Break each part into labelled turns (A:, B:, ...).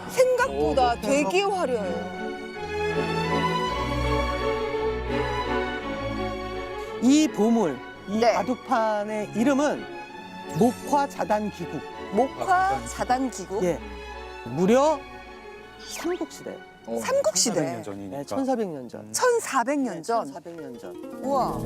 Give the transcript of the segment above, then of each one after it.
A: 생각보다 되게 화려해요.
B: 이 보물, 이
A: 네.
B: 바둑판의 이름은 목화 자단 기국.
A: 목화 자단 기구.
B: 예, 무려 삼국시대.
A: 삼국시대.
C: 400년 전이니까.
B: 네, 1400년 전.
A: 1400년 전.
B: 1400년 전.
A: 우와.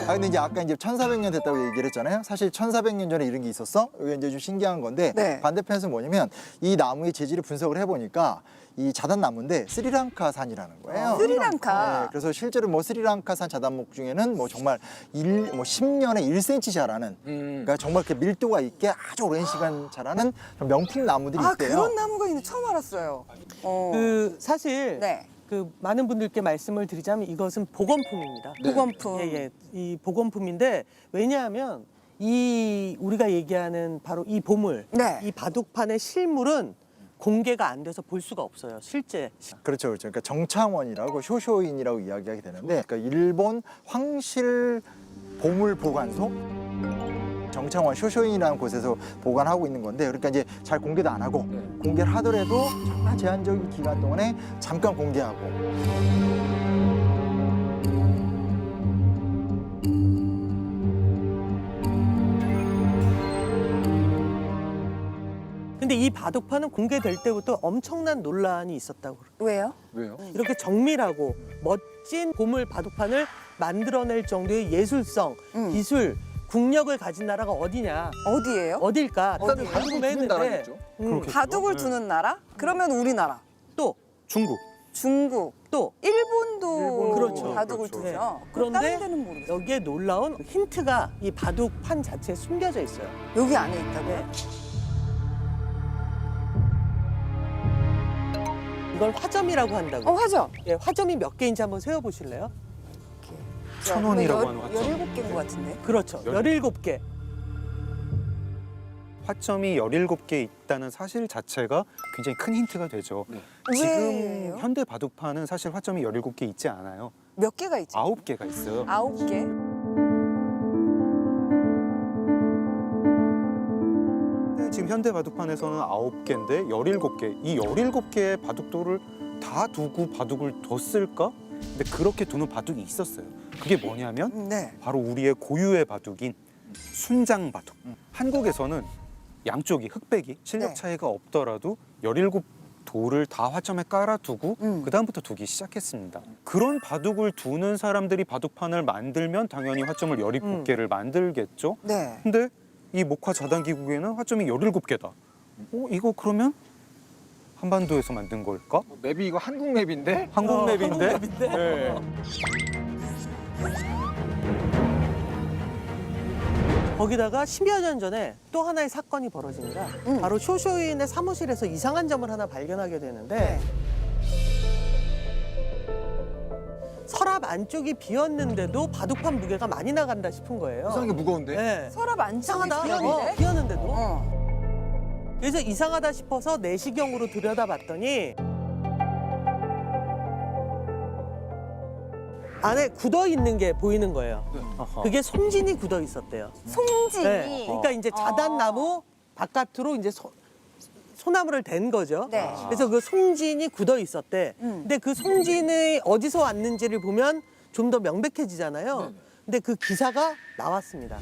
D: 아 근데 이제 아까 이제 1400년 됐다고 얘기를 했잖아요. 사실 1400년 전에 이런 게 있었어. 이게 이제 좀 신기한 건데
A: 네.
D: 반대편에서 뭐냐면 이 나무의 재질을 분석을 해보니까 이 자단나무인데 스리랑카산이라는 거예요.
A: 스리랑카.
D: 네, 그래서 실제로 뭐 스리랑카산 자단목 중에는 뭐 정말 10년에 1cm 자라는 그러니까 정말 그 밀도가 있게 아주 오랜 시간 자라는 명품 나무들이
A: 아,
D: 있대요.
A: 그런 나무가 있는데 처음 알았어요.
B: 사실
A: 네.
B: 그 많은 분들께 말씀을 드리자면 이것은 복원품입니다.
A: 보건품.
B: 예, 이 복원품인데 왜냐하면 이 우리가 얘기하는 바로 이 보물,
A: 네.
B: 이 바둑판의 실물은 공개가 안 돼서 볼 수가 없어요. 실제.
D: 그렇죠, 그렇죠. 그러니까 정창원이라고 쇼쇼인이라고 이야기하게 되는데, 그러니까 일본 황실 보물 보관소 정창원 쇼쇼인이라는 곳에서 보관하고 있는 건데, 그러니까 이제 잘 공개도 안 하고 공개를 하더라도 정말 제한적인 기간 동안에 잠깐 공개하고.
B: 근데 이 바둑판은 공개될 때부터 엄청난 논란이 있었다고 그래요.
A: 왜요?
C: 왜요?
B: 이렇게 정밀하고 멋진 보물 바둑판을 만들어낼 정도의 예술성, 기술, 국력을 가진 나라가 어디냐,
A: 어디예요?
B: 어딜까
A: 어디예요?
B: 궁금했는데
A: 바둑을 두는 나라? 그러면 우리나라.
B: 또
C: 중국.
A: 중국.
B: 또
A: 일본도
B: 그렇죠.
A: 바둑을
C: 그렇죠.
A: 두죠.
B: 그런데
A: 다른 데는 모르겠어요.
B: 여기에 놀라운 힌트가 이 바둑판 자체에 숨겨져 있어요.
A: 여기 안에 있다고요?
B: 이걸 화점이라고 한다고.
A: 화점.
B: 예, 화점이 몇 개인지 한번 세어보실래요?
C: 1000원이라고 하는 화점.
A: 17개인 것 같은데.
B: 그렇죠. 17개.
C: 화점이 17개 있다는 사실 자체가 굉장히 큰 힌트가 되죠. 지금
A: 왜요?
C: 현대 바둑판은 사실 화점이 17개 있지 않아요.
A: 몇 개가 있죠?
C: 9개가 있어요.
A: 9개.
C: 지금 현대 바둑판에서는 9개인데 17개. 이 17개의 바둑돌을 다 두고 바둑을 뒀을까? 근데 그렇게 두는 바둑이 있었어요. 그게 뭐냐면
A: 네.
C: 바로 우리의 고유의 바둑인 순장 바둑. 한국에서는 양쪽이 흑백이 실력
A: 네.
C: 차이가 없더라도 17돌을 다 화점에 깔아두고 그다음부터 두기 시작했습니다. 그런 바둑을 두는 사람들이 바둑판을 만들면 당연히 화점을 17개를 만들겠죠.
A: 네.
C: 근데 이 목화 자단기국에는 화점이 17개다. 이거 그러면 한반도에서 만든 걸까?
E: 맵이 이거 한국 맵인데?
C: 한국 맵인데?
B: 한국 맵인데?
C: 네.
B: 거기다가 10여 년 전에 또 하나의 사건이 벌어집니다. 바로 쇼쇼인의 사무실에서 이상한 점을 하나 발견하게 되는데 서랍 안쪽이 비었는데도 바둑판 무게가 많이 나간다 싶은 거예요.
E: 이상하게 무거운데?
B: 네.
A: 서랍 안쪽이
B: 이상하다.
A: 비었는데?
B: 비었는데도.
A: 어.
B: 그래서 이상하다 싶어서 내시경으로 들여다봤더니 안에 굳어 있는 게 보이는 거예요.
C: 어허.
B: 그게 송진이 굳어 있었대요.
A: 송진이.
B: 네. 그러니까 이제 자단나무 바깥으로 이제 소나무를 댄 거죠.
A: 네.
B: 그래서 그 송진이 굳어 있었대. 근데 그 송진이 어디서 왔는지를 보면 좀 더 명백해지잖아요. 근데 그 기사가 나왔습니다.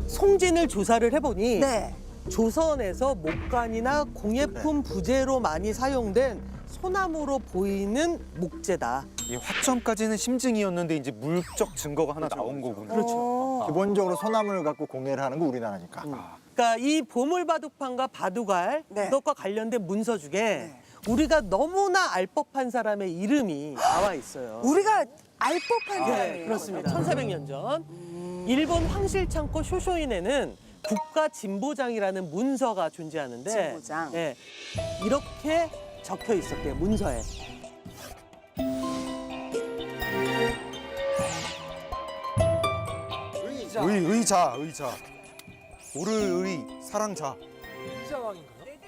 B: 송진을 조사를 해보니
A: 네.
B: 조선에서 목관이나 공예품 부재로 많이 사용된 소나무로 보이는 목재다.
C: 이 화점까지는 심증이었는데 이제 물적 증거가 하나 나온 거군요.
B: 그렇죠.
A: 어.
D: 기본적으로 소나무를 갖고 공예를 하는 거 우리나라니까.
B: 그러니까 이 보물 바둑판과 바둑알
A: 네.
B: 이것과 관련된 문서 중에
A: 네.
B: 우리가 너무나 알 법한 사람의 이름이 나와 있어요.
A: 우리가 알 법한
B: 네,
A: 사람이에요.
B: 그렇습니다. 1400년 전 일본 황실창고 쇼쇼인에는 국가진보장이라는 문서가 존재하는데
A: 진보장.
B: 네, 이렇게 적혀 있었대요, 문서에.
C: 의자. 오르의 사랑자.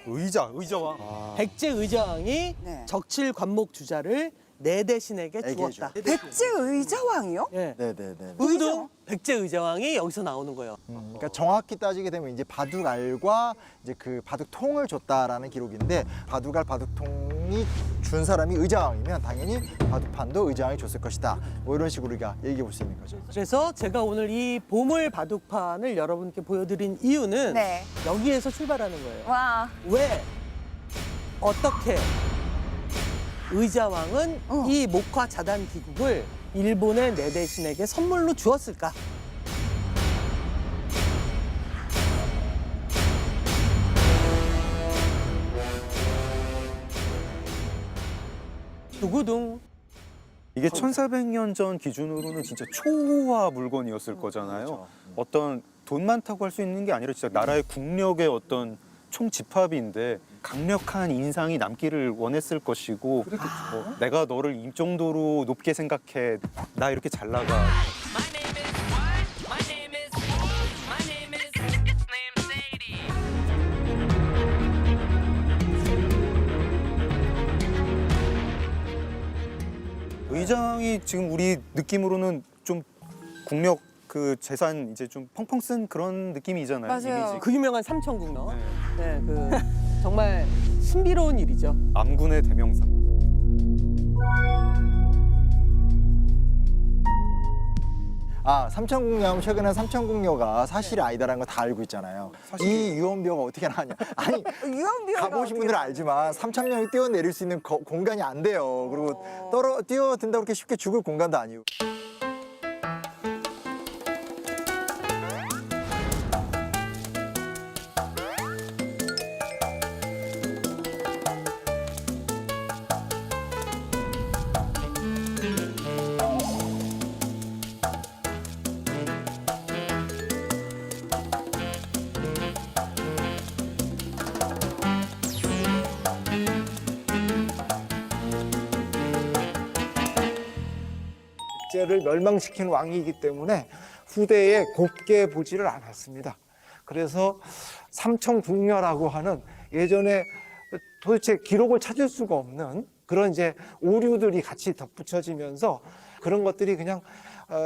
C: 의자왕.
B: 백제 의자왕이
A: 네.
B: 적칠 관목 주자를 내 대신에게
D: 에게
B: 주었다.
A: 백제 의자왕이요?
B: 예.
D: 네네네.
B: 누구도 백제 의자왕이 여기서 나오는 거예요.
D: 그러니까 정확히 따지게 되면 이제 바둑알과 이제 그 바둑통을 줬다라는 기록인데 바둑알 바둑통이 준 사람이 의자왕이면 당연히 바둑판도 의자왕이 줬을 것이다. 뭐 이런 식으로 우리가 얘기해 볼 수 있는 거죠.
B: 그래서 제가 오늘 이 보물 바둑판을 여러분께 보여드린 이유는
A: 네.
B: 여기에서 출발하는 거예요.
A: 와.
B: 왜? 어떻게? 의자왕은 이 목화 자단 기국을 일본의 내 대신에게 선물로 주었을까? 두구둥.
C: 이게 1400년 전 기준으로는 진짜 초호화 물건이었을 거잖아요. 어떤 돈 많다고 할 수 있는 게 아니라 진짜 나라의 국력의 어떤 총집합인데 강력한 인상이 남기를 원했을 것이고 뭐 내가 너를 이 정도로 높게 생각해 나 이렇게 잘 나가
F: My name is what? My name is my name is Slim Sadie.
C: 의장이 지금 우리 느낌으로는 좀 국력 그 재산 이제 좀 펑펑 쓴 그런 느낌이잖아요.
A: 맞아요.
C: 이미지.
B: 그 유명한 삼천국너.
C: 네.
B: 네, 그 정말 신비로운 일이죠.
C: 암군의 대명사.
D: 아, 삼천궁녀하면 최근에 삼천궁녀가 사실이 아니다라는 거 다 알고 있잖아요. 이 유언비어가 어떻게 나왔냐. 아니,
A: 유언비어가
D: 가보신 분들은 알지만 3,000명이 뛰어내릴 수 있는 공간이 안 돼요. 그리고 뛰어든다고 그렇게 쉽게 죽을 공간도 아니고.
E: 백제를 멸망시킨 왕이기 때문에 후대에 곱게 보지를 않았습니다. 그래서 삼천궁녀라고 하는 예전에 도대체 기록을 찾을 수가 없는 그런 이제 오류들이 같이 덧붙여지면서 그런 것들이 그냥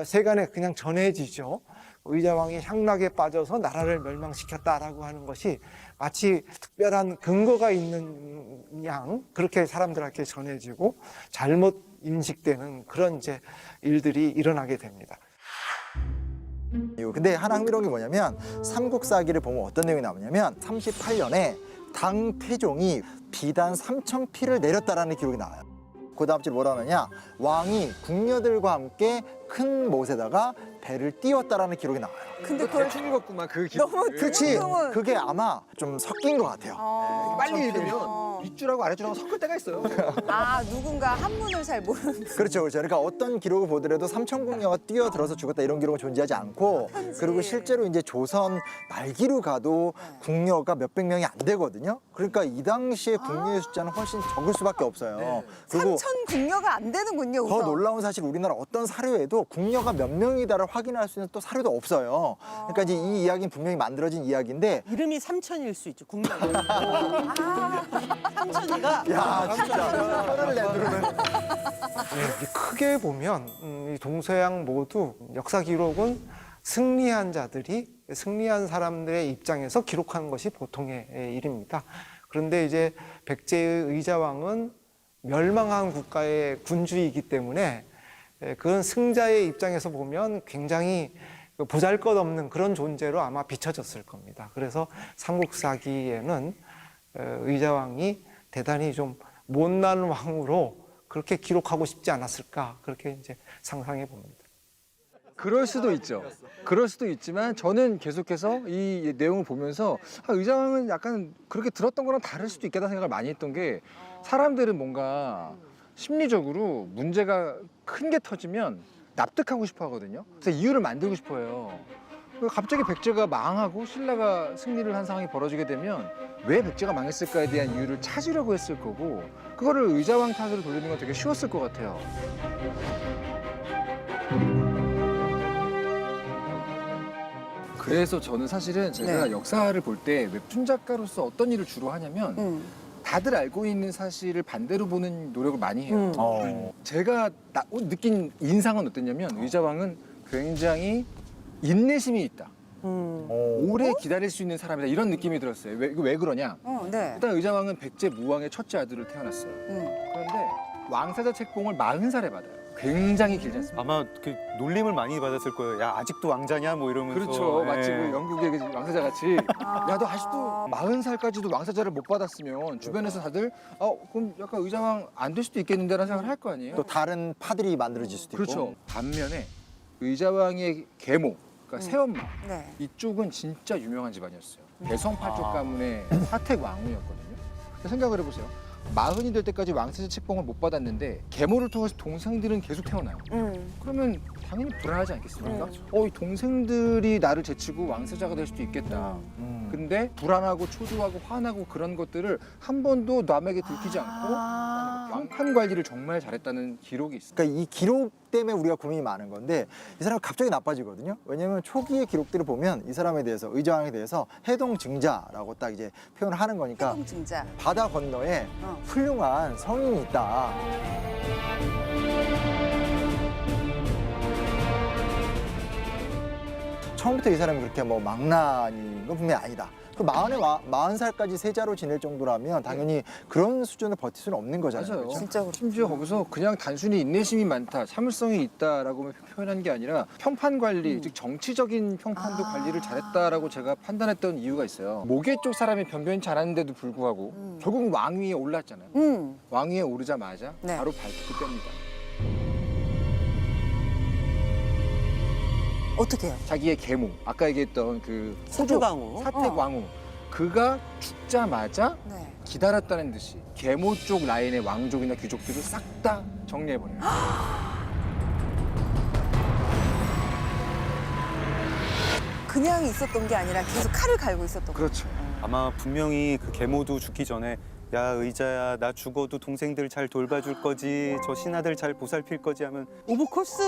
E: 세간에 그냥 전해지죠. 의자왕이 향락에 빠져서 나라를 멸망시켰다라고 하는 것이 마치 특별한 근거가 있는 양 그렇게 사람들에게 전해지고 잘못 인식되는 그런 이제 일들이 일어나게 됩니다.
D: 근데 하나 흥미로운 게 뭐냐면 삼국사기를 보면 어떤 내용이 나오냐면 38년에 당 태종이 비단 3,000피를 내렸다라는 기록이 나와요. 그 다음 줄 뭐라 하느냐, 왕이 궁녀들과 함께 큰 못에다가 배를 띄웠다라는 기록이 나와요.
A: 근데 그걸
E: 대충 읽었구만 그 기록.
A: 너무
D: 그렇지.
A: 드문드문.
D: 그게 아마 좀 섞인 것 같아요.
E: 빨리 읽으면 윗줄하고 아랫줄하고 섞을 때가 있어요.
A: 아, 누군가 한문을 잘 모르는.
D: 그렇죠, 그렇죠. 그러니까 어떤 기록을 보더라도 삼천궁녀가 뛰어들어서 죽었다 이런 기록은 존재하지 않고, 그리고 실제로 이제 조선 말기로 가도 궁녀가 몇백 명이 안 되거든요. 그러니까 이 당시에 궁녀의 숫자는 훨씬 적을 수밖에 없어요. 그리고
A: 삼천 궁녀가 안 되는군요.
D: 더
A: 우선.
D: 놀라운 사실, 우리나라 어떤 사료에도 궁녀가 몇 명이다를 확인할 수 있는 또 사료도 없어요. 그러니까 이제 이 이야기는 분명히 만들어진 이야기인데,
B: 이름이 삼천일 수 있죠. 국명. 삼천이가
D: 야 진짜 혀를 내두르는.
E: 크게 보면 이 동서양 모두 역사 기록은 승리한 자들이 승리한 사람들의 입장에서 기록하는 것이 보통의 일입니다. 그런데 이제 백제의 의자왕은 멸망한 국가의 군주이기 때문에 그건 승자의 입장에서 보면 굉장히 보잘것없는 그런 존재로 아마 비춰졌을 겁니다. 그래서 삼국사기에는 의자왕이 대단히 좀 못난 왕으로 그렇게 기록하고 싶지 않았을까, 그렇게 이제 상상해 봅니다.
G: 그럴 수도 있죠. 그럴 수도 있지만 저는 계속해서 이 내용을 보면서 의자왕은 약간 그렇게 들었던 거랑 다를 수도 있겠다 생각을 많이 했던 게, 사람들은 뭔가 심리적으로 문제가 큰 게 터지면 납득하고 싶어 하거든요. 그래서 이유를 만들고 싶어 해요. 갑자기 백제가 망하고 신라가 승리를 한 상황이 벌어지게 되면 왜 백제가 망했을까에 대한 이유를 찾으려고 했을 거고, 그거를 의자왕 탓으로 돌리는 건 되게 쉬웠을 것 같아요. 그래서 저는 사실은 제가
A: 네.
G: 역사를 볼 때 웹툰 작가로서 어떤 일을 주로 하냐면 다들 알고 있는 사실을 반대로 보는 노력을 많이 해요. 제가 느낀 인상은 어땠냐면 의자왕은 굉장히 인내심이 있다. 오래 기다릴 수 있는 사람이다. 이런 느낌이 들었어요. 왜 그러냐?
A: 네.
G: 일단 의자왕은 백제무왕의 첫째 아들을 태어났어요. 그런데 왕사자 책봉을 40살에 받아요. 굉장히 길지 않습니까?
C: 아마 그 놀림을 많이 받았을 거예요. 야 아직도 왕자냐 뭐 이러면서.
G: 그렇죠. 마치
C: 예.
G: 그 영국의 그 왕사자 같이 야 너 아직도 40살까지도 왕사자를 못 받았으면 주변에서 다들 그럼 약간 의자왕 안 될 수도 있겠는데라는 생각을 할 거 아니에요.
D: 또 다른 파들이 만들어질 수도 있고.
G: 그렇죠. 반면에 의자왕의 계모, 그러니까 새엄마
A: 네.
G: 이쪽은 진짜 유명한 집안이었어요. 대성팔족 가문의 사택 왕후였거든요. 근데 생각을 해보세요. 40이 될 때까지 왕세자 책봉을 못 받았는데 계모를 통해서 동생들은 계속 태어나요. 그러면 당연히 불안하지 않겠습니까? 이 동생들이 나를 제치고 왕세자가 될 수도 있겠다. 근데 불안하고 초조하고 화나고 그런 것들을 한 번도 남에게 들키지 않고 왕판 관리를 정말 잘했다는 기록이 있어요.
D: 그러니까 이 기록 때문에 우리가 고민이 많은 건데 이 사람이 갑자기 나빠지거든요. 왜냐하면 초기의 기록들을 보면 이 사람에 대해서 의자왕에 대해서 해동증자라고 딱 이제 표현을 하는 거니까
A: 해동증자.
D: 바다 건너에 훌륭한 성인이 있다. 처음부터 이 사람이 그렇게 뭐 망나니인 건 분명히 아니다. 그 40살까지 세자로 지낼 정도라면 당연히 그런 수준을 버틸 수는 없는 거잖아요.
G: 맞아요.
D: 그렇죠?
A: 진짜 그렇
G: 심지어 거기서 그냥 단순히 인내심이 많다, 참을성이 있다라고 표현한 게 아니라 평판 관리, 즉 정치적인 평판도 관리를 잘했다라고 제가 판단했던 이유가 있어요. 모계 쪽 사람이 변변치 않았는데도 불구하고 결국 왕위에 올랐잖아요. 왕위에 오르자마자
A: 네.
G: 바로 발톱을 뺍니다.
A: 어떻게 해요?
G: 자기의 계모, 아까 얘기했던 그
B: 사택왕후.
G: 사택왕후, 그가 죽자마자
A: 네.
G: 기다렸다는 듯이 계모 쪽 라인의 왕족이나 귀족들을 싹 다 정리해버려요.
A: 그냥 있었던 게 아니라 계속 칼을 갈고 있었던 거.
G: 그렇죠.
C: 아마 분명히 그 계모도 죽기 전에 야 의자야 나 죽어도 동생들 잘 돌봐줄 거지 저 신하들 잘 보살필 거지 하면
B: 오브 코스.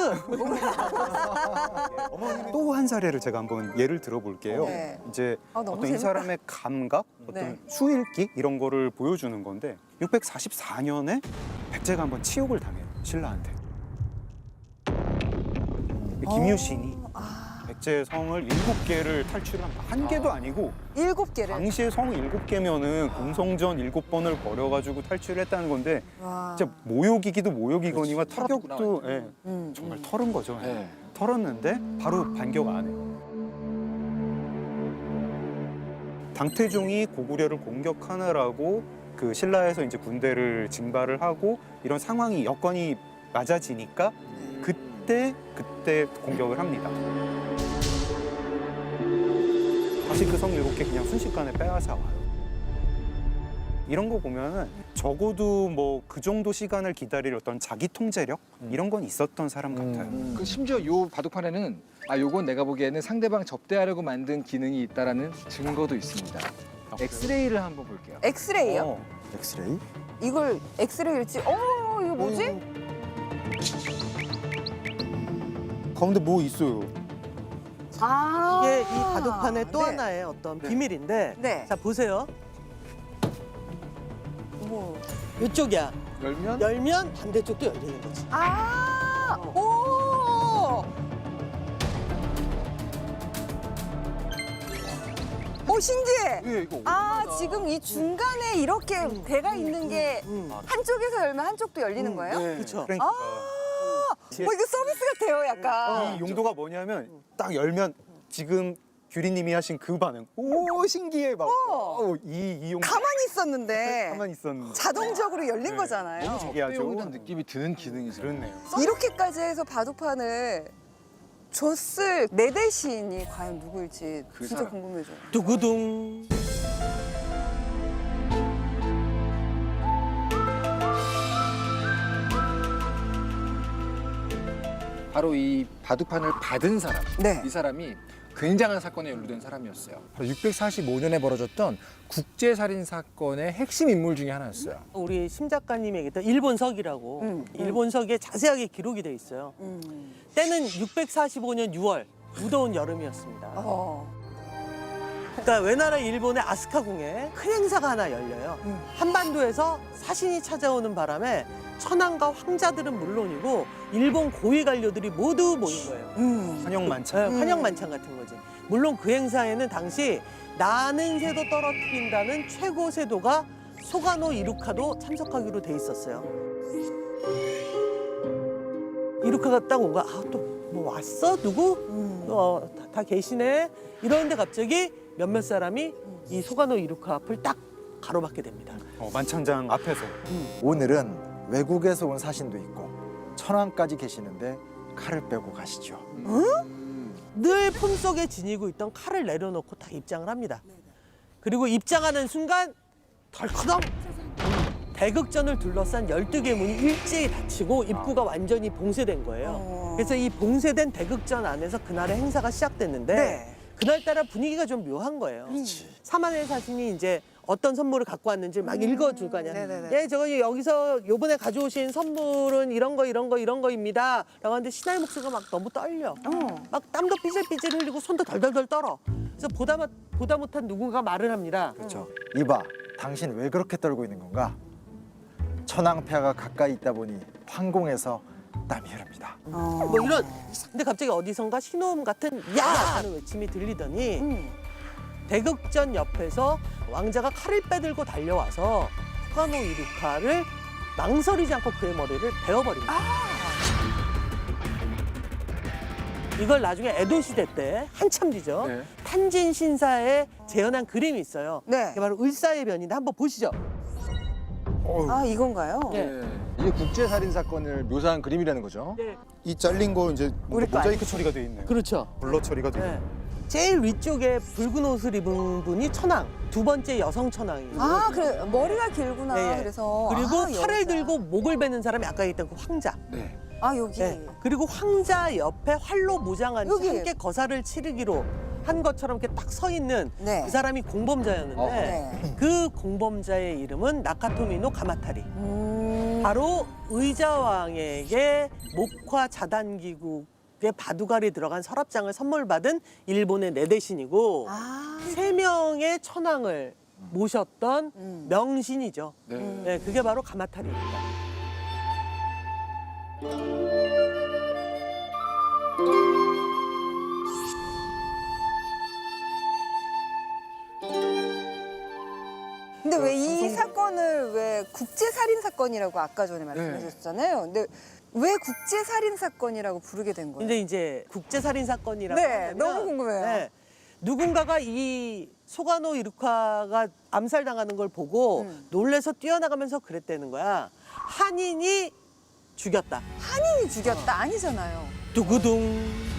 C: 또 한 사례를 제가 한번 예를 들어볼게요.
A: 네.
C: 이제
A: 너무
C: 어떤 이
A: 재밌다.
C: 사람의 감각, 어떤
A: 네.
C: 수일기 이런 거를 보여주는 건데 644년에 백제가 한번 치욕을 당해요. 신라한테. 김유신이 백제의 성을 7개를 탈출을 합니다. 한 개도 아니고
A: 7개를.
C: 당시에 성 7개면은 공성전 7번을 벌여가지고 탈출했다는 건데
A: 와.
C: 진짜 모욕이기도 모욕이거니와
G: 그렇지.
C: 타격도
G: 털었구나,
C: 예, 정말 털은 거죠. 예.
G: 네.
C: 털었는데 바로 반격 안 해요. 당태종이 고구려를 공격하느라고 그 신라에서 이제 군대를 징발을 하고 이런 상황이 여건이 맞아지니까 그때 공격을 합니다. 다시 그 성 7개 그냥 순식간에 빼앗아 와요. 이런 거 보면은 적어도 뭐 그 정도 시간을 기다릴 어떤 자기 통제력 이런 건 있었던 사람 같아요.
G: 그 심지어 요 바둑판에는 요건 내가 보기에는 상대방 접대하려고 만든 기능이 있다라는 증거도 있습니다. 엑스레이를 한번 볼게요.
A: 엑스레이요?
D: 엑스레이?
A: 이걸 엑스레이일지? 이거 뭐지?
C: 가운데 뭐 있어요?
B: 이게 이 바둑판의 또
A: 네.
B: 하나의 어떤 비밀인데
A: 네.
B: 자 보세요.
A: 뭐.
B: 이쪽이야.
G: 열면
B: 열면 반대쪽도 열리는 거지.
A: 오! 오, 신기해.
G: 이거
A: 지금 이 중간에 이렇게 대가 있는 게 한쪽에서 열면 한쪽도 열리는 거예요?
B: 그렇죠.
C: 그러니까
A: 이거 서비스 같아요, 약간.
C: 이 용도가 뭐냐면 딱 열면 지금 규리님이 하신 그 반응. 오 신기해 막. 이 용도.
A: 가만히 있었는데
C: 가만히 있었는데.
A: 자동적으로 열린 거잖아요.
C: 신기하죠.
G: 배우는 느낌이 드는 기능이죠.
C: 그렇네요.
A: 이렇게까지 해서 바둑판을 줬을 내 대신이 과연 누구일지
G: 그
A: 진짜
G: 사람.
A: 궁금해져요.
B: 두구둥.
G: 바로 이 바둑판을 받은 사람.
A: 네.
G: 이 사람이 굉장한 사건에 연루된 사람이었어요. 바로 645년에 벌어졌던 국제살인 사건의 핵심 인물 중에 하나였어요.
B: 우리 심 작가님이 얘기했던 일본석이라고 일본석에 자세하게 기록이 돼 있어요. 때는 645년 6월 무더운 여름이었습니다.
A: 어.
B: 그러니까 외나라 일본의 아스카궁에 큰 행사가 하나 열려요. 한반도에서 사신이 찾아오는 바람에 천황과 황자들은 물론이고 일본 고위 관료들이 모두 모인 거예요.
C: 환영만찬.
B: 네, 환영만찬 같은 거지. 물론 그 행사에는 당시 나는 새도 떨어뜨린다는 최고 세도가 소가노 이루카도 참석하기로 돼 있었어요. 이루카가 딱 온 거야. 아, 또 뭐 왔어? 누구? 다 계시네. 이러는데 갑자기 몇몇 사람이 이 소가노 이루카 앞을 딱 가로막게 됩니다.
C: 만찬장 앞에서.
D: 오늘은 외국에서 온 사신도 있고 천황까지 계시는데 칼을 빼고 가시죠.
B: 늘 품속에 지니고 있던 칼을 내려놓고 딱 입장을 합니다. 그리고 입장하는 순간 덜커덩 대극전을 둘러싼 12개 문이 일제히 닫히고 입구가 완전히 봉쇄된 거예요. 그래서 이 봉쇄된 대극전 안에서 그날의 행사가 시작됐는데
A: 네.
B: 그날따라 분위기가 좀 묘한 거예요. 사만의 사신이 이제 어떤 선물을 갖고 왔는지 막 읽어줄 거 아니야.
A: 네네네.
B: 예, 저거 여기서 요번에 가져오신 선물은 이런 거입니다. 라고 하는데 신하의 목소리가 막 너무 떨려. 막 땀도 삐질삐질 흘리고 손도 덜덜덜 떨어. 그래서 보다 못한 누군가 말을 합니다.
D: 그렇죠. 이봐, 당신 왜 그렇게 떨고 있는 건가? 천황폐하가 가까이 있다 보니 황궁에서 땀이 흐릅니다.
B: 뭐 이런. 근데 갑자기 어디선가 신호음 같은 야! 하는 외침이 들리더니 대극전 옆에서 왕자가 칼을 빼들고 달려와서 소가노 이루카를 망설이지 않고 그의 머리를 베어버립니다. 이걸 나중에 에도 시대 때 한참 뒤죠.
G: 네.
B: 탄진 신사에 재현한 그림이 있어요.
A: 네.
B: 이게 바로 을사의 변인데 한번 보시죠.
A: 아, 이건가요?
B: 네.
G: 이게 국제 살인 사건을 묘사한 그림이라는 거죠.
C: 이 잘린 거 이제
A: 우리 거
C: 모자이크 처리가 돼 있네요.
B: 그렇죠.
C: 블러 처리가 돼
B: 네.
C: 있네요.
B: 제일 위쪽에 붉은 옷을 입은 분이 천황, 두 번째 여성 천황이에요.
A: 아, 그래. 머리가 길구나.
B: 네, 예.
A: 그래서.
B: 그리고
A: 아,
B: 칼을
A: 여자.
B: 들고 목을 베는 사람이 아까 얘기했던 그 황자.
G: 네.
A: 아, 여기.
B: 네. 그리고 황자 옆에 활로 무장한 채
A: 여기.
B: 함께 거사를 치르기로 한 것처럼 이렇게 딱 서 있는
A: 네.
B: 그 사람이 공범자였는데
A: 네.
B: 그 공범자의 이름은 나카토미노 가마타리. 바로 의자왕에게 목화 자단기국의 바둑알이 들어간 서랍장을 선물 받은 일본의 내대신이고
A: 아.
B: 3명의 천황을 모셨던 명신이죠.
G: 네.
B: 네, 그게 바로 가마타리입니다.
A: 근데 왜 이 사건을 왜 국제살인 사건이라고 아까 전에 말씀하셨잖아요. 근데 왜 국제살인 사건이라고 부르게 된 거예요?
B: 근데 이제 국제살인 사건이라고
A: 네,
B: 하면
A: 너무 궁금해요.
B: 누군가가 이 소가노 이루카가 암살당하는 걸 보고 놀래서 뛰어나가면서 그랬다는 거야. 한인이 죽였다.
A: 한인이 죽였다 아니잖아요.
B: 두구둥.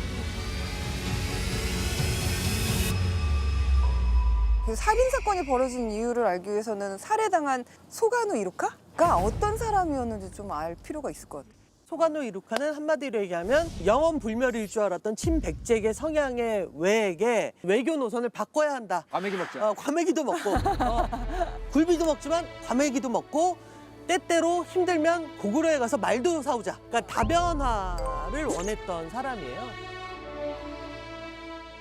A: 그 살인 사건이 벌어진 이유를 알기 위해서는 살해당한 소가노 이루카가 어떤 사람이었는지 좀 알 필요가 있을 것 같아요.
B: 소가노 이루카는 한마디로 얘기하면 영원 불멸일 줄 알았던 친백제계 성향의 외에게 외교 노선을 바꿔야 한다.
G: 과메기 먹자.
B: 과메기도 먹고 굴비도 먹지만 과메기도 먹고 때때로 힘들면 고구려에 가서 말도 사오자. 그러니까 다변화를 원했던 사람이에요.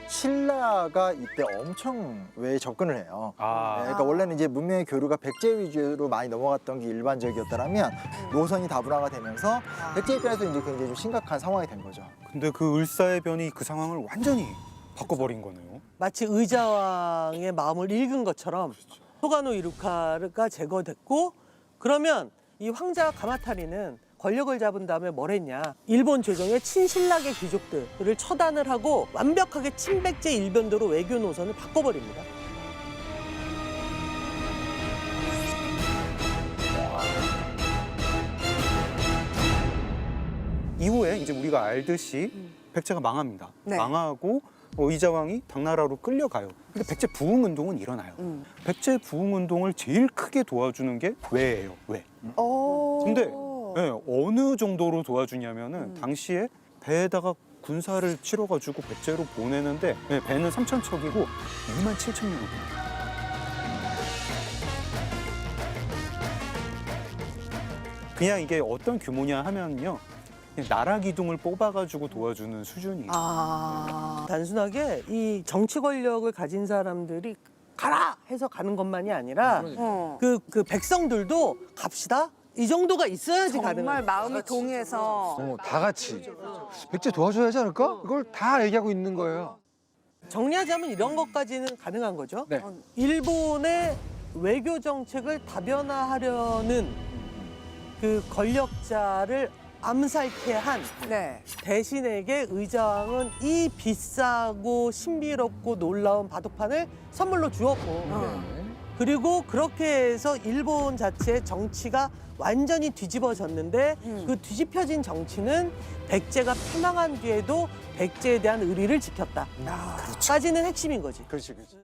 D: 신라가 이때 엄청 왜 접근을 해요. 네, 그러니까 원래는 이제 문명의 교류가 백제 위주로 많이 넘어갔던 게 일반적이었다면 노선이 다분화가 되면서 백제 입장에서 이제 굉장히 좀 심각한 상황이 된 거죠.
C: 근데 그 을사의 변이 그 상황을 완전히 바꿔버린 거네요.
B: 마치 의자왕의 마음을 읽은 것처럼 소가노 이루카가 제거됐고 그러면 이 황자 가마타리는 권력을 잡은 다음에 뭘 했냐. 일본 조정의 친신라계 귀족들을 처단을 하고 완벽하게 친백제 일변도로 외교 노선을 바꿔버립니다.
C: 이후에 이제 우리가 알듯이 백제가 망합니다.
A: 네.
C: 망하고 의자왕이 당나라로 끌려가요. 근데 백제 부흥 운동은 일어나요. 백제 부흥 운동을 제일 크게 도와주는 게 외예요. 외. 근데 네, 어느 정도로 도와주냐면은 당시에 배에다가 군사를 치러가지고 백제로 보내는데 네, 배는 3,000척이고 27,000유로. 그냥 이게 어떤 규모냐 하면요. 그냥 나라 기둥을 뽑아가지고 도와주는 수준이에요.
A: 아.
B: 단순하게 이 정치 권력을 가진 사람들이 가라 해서 가는 것만이 아니라
A: 어.
B: 그 백성들도 갑시다 이 정도가 있어야지 가는
A: 정말
B: 거예요.
A: 마음이 동해서.
G: 다 같이 백제 도와줘야 하지 않을까? 이걸 다 얘기하고 있는 거예요.
B: 정리하자면 이런 것까지는 가능한 거죠.
G: 네.
B: 일본의 외교 정책을 다변화하려는 그 권력자를 암살케 한
A: 네.
B: 대신에게 의장은 이 비싸고 신비롭고 놀라운 바둑판을 선물로 주었고
G: 네.
B: 그리고 그렇게 해서 일본 자체의 정치가 완전히 뒤집어졌는데 그 뒤집혀진 정치는 백제가 패망한 뒤에도 백제에 대한 의리를 지켰다. 까지는 핵심인 거지.
D: 그렇지, 그렇지.